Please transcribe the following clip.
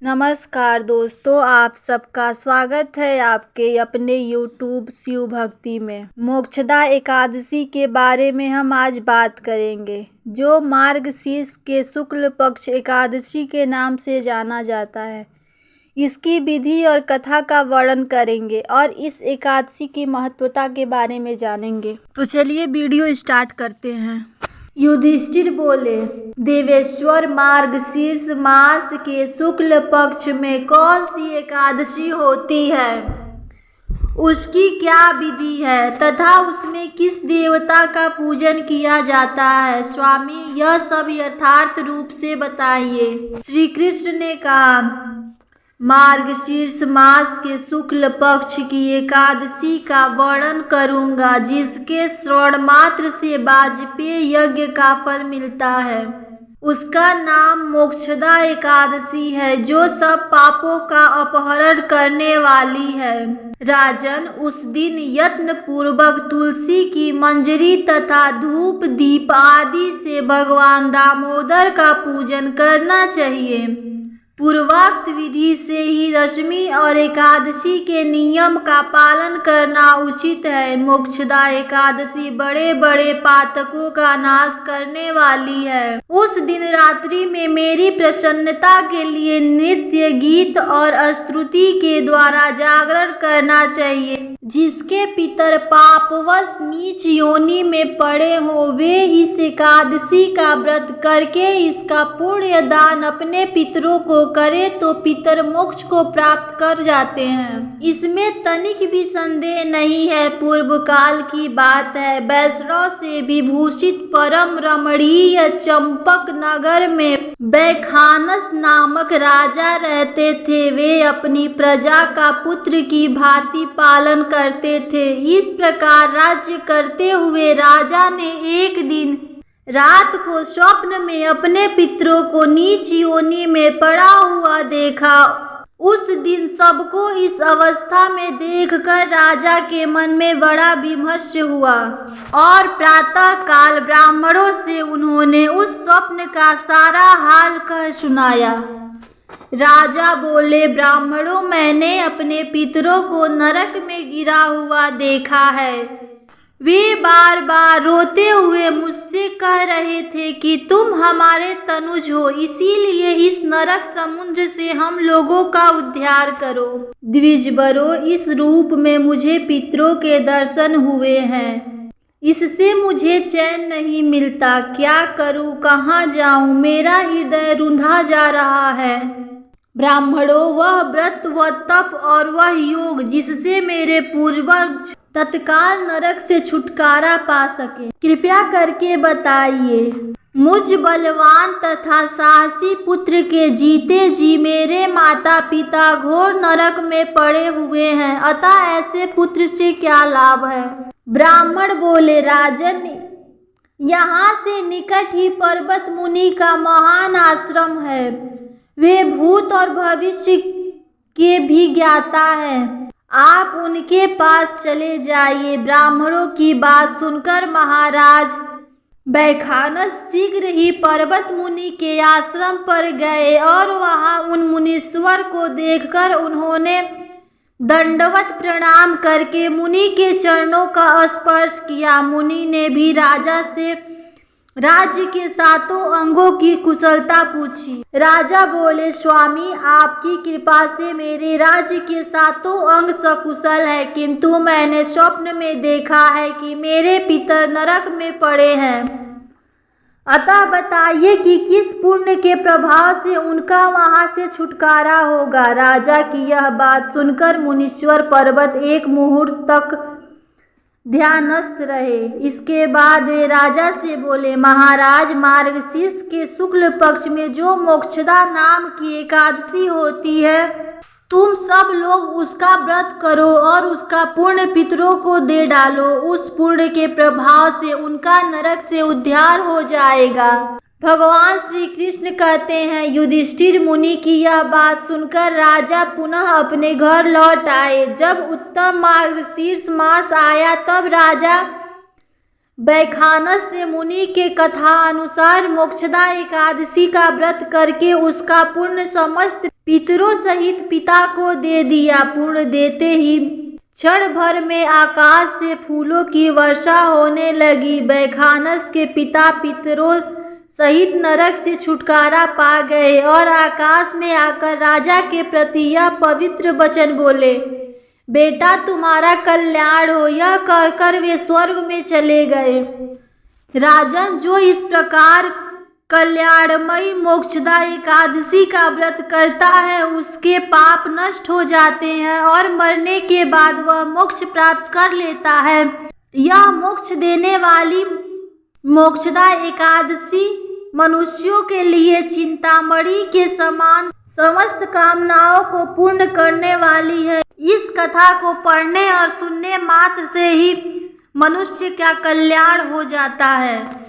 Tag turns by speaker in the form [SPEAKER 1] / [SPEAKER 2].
[SPEAKER 1] नमस्कार दोस्तों, आप सबका स्वागत है आपके अपने YouTube शिव भक्ति में। मोक्षदा एकादशी के बारे में हम आज बात करेंगे, जो मार्गशीर्ष के शुक्ल पक्ष एकादशी के नाम से जाना जाता है। इसकी विधि और कथा का वर्णन करेंगे और इस एकादशी की महत्वता के बारे में जानेंगे। तो चलिए वीडियो स्टार्ट करते हैं। युधिष्ठिर बोले, देवेश्वर, मार्गशीर्ष मास के शुक्ल पक्ष में कौन सी एकादशी होती है, उसकी क्या विधि है तथा उसमें किस देवता का पूजन किया जाता है? स्वामी, यह सब यथार्थ रूप से बताइए। श्री कृष्ण ने कहा, मार्गशीर्ष मास के शुक्ल पक्ष की एकादशी का वर्णन करूंगा, जिसके श्रवण मात्र से वाजपेय यज्ञ का फल मिलता है। उसका नाम मोक्षदा एकादशी है, जो सब पापों का अपहरण करने वाली है। राजन, उस दिन यत्न पूर्वक तुलसी की मंजरी तथा धूप दीप आदि से भगवान दामोदर का पूजन करना चाहिए। पूर्वोक्त विधि से ही दशमी और एकादशी के नियम का पालन करना उचित है। मोक्षदा एकादशी बड़े बड़े पातकों का नाश करने वाली है। उस दिन रात्रि में मेरी प्रसन्नता के लिए नृत्य, गीत और स्तुति के द्वारा जागरण करना चाहिए। जिसके पितर पापवश नीच योनि में पड़े हो, वे इस एकादशी का व्रत करके इसका पुण्य दान अपने पितरों को करे तो पितर मोक्ष को प्राप्त कर जाते हैं। इसमें तनिक भी संदेह नहीं है। पूर्व काल की बात है, वैष्णव से विभूषित परम रमणीय चंपक नगर में बैखानस नामक राजा रहते थे। वे अपनी प्रजा का पुत्र की भांति पालन करते थे। इस प्रकार राज्य करते हुए राजा ने एक दिन रात को स्वप्न में अपने पितरों को नीच योनि में पड़ा हुआ देखा। उस दिन सबको इस अवस्था में देखकर राजा के मन में बड़ा विमर्श हुआ और प्रातः काल ब्राह्मणों से उन्होंने उस स्वप्न का सारा हाल कह सुनाया। राजा बोले, ब्राह्मणों, मैंने अपने पितरों को नरक में गिरा हुआ देखा है। वे बार बार रोते हुए मुझसे कह रहे थे कि तुम हमारे तनुज हो, इसीलिए इस नरक समुद्र से हम लोगों का उद्धार करो। द्विजवरों, इस रूप में मुझे पितरों के दर्शन हुए हैं। इससे मुझे चैन नहीं मिलता। क्या करूं, कहाँ जाऊं? मेरा हृदय रुंधा जा रहा है। ब्राह्मणों, वह व्रत, वह तप और वह योग जिससे मेरे पूर्वज तत्काल नरक से छुटकारा पा सके, कृपया करके बताइए। मुझ बलवान तथा साहसी पुत्र के जीते जी मेरे माता पिता घोर नरक में पड़े हुए हैं, अतः ऐसे पुत्र से क्या लाभ है? ब्राह्मण बोले, राजन, यहाँ से निकट ही पर्वत मुनि का महान आश्रम है। वे भूत और भविष्य के भी ज्ञाता है। आप उनके पास चले जाइए। ब्राह्मणों की बात सुनकर महाराज बैखानस शीघ्र ही पर्वत मुनि के आश्रम पर गए और वहां उन मुनीश्वर को देखकर उन्होंने दंडवत प्रणाम करके मुनि के चरणों का स्पर्श किया। मुनि ने भी राजा से राज्य के सातों अंगों की कुशलता पूछी। राजा बोले, स्वामी, आपकी कृपा से मेरे राज्य के सातों अंग सकुशल है, किंतु मैंने स्वप्न में देखा है कि मेरे पितर नरक में पड़े हैं। अतः बताइए कि किस पुण्य के प्रभाव से उनका वहां से छुटकारा होगा। राजा की यह बात सुनकर मुनीश्वर पर्वत एक मुहूर्त तक ध्यानस्थ रहे। इसके बाद वे राजा से बोले, महाराज, मार्गशीर्ष के शुक्ल पक्ष में जो मोक्षदा नाम की एकादशी होती है, तुम सब लोग उसका व्रत करो और उसका पुण्य पितरों को दे डालो। उस पुण्य के प्रभाव से उनका नरक से उद्धार हो जाएगा। भगवान श्री कृष्ण कहते हैं, युधिष्ठिर मुनि की यह बात सुनकर राजा पुनः अपने घर लौट आए। जब उत्तम मार्गशीर्ष मास आया तब राजा बैखानस ने मुनि के कथा अनुसार मोक्षदा एकादशी का व्रत करके उसका पुण्य समस्त पितरों सहित पिता को दे दिया। पूर्ण देते ही क्षण भर में आकाश से फूलों की वर्षा होने लगी। बैखानस के पिता पितरों सहित नरक से छुटकारा पा गए और आकाश में आकर राजा के प्रति यह पवित्र वचन बोले, बेटा तुम्हारा कल्याण हो। यह कहकर वे स्वर्ग में चले गए। राजन, जो इस प्रकार कल्याणमयी मोक्षदा एकादशी का व्रत करता है उसके पाप नष्ट हो जाते हैं और मरने के बाद वह मोक्ष प्राप्त कर लेता है। यह मोक्ष देने वाली मोक्षदा एकादशी मनुष्यों के लिए चिंतामणि के समान समस्त कामनाओं को पूर्ण करने वाली है। इस कथा को पढ़ने और सुनने मात्र से ही मनुष्य का कल्याण हो जाता है।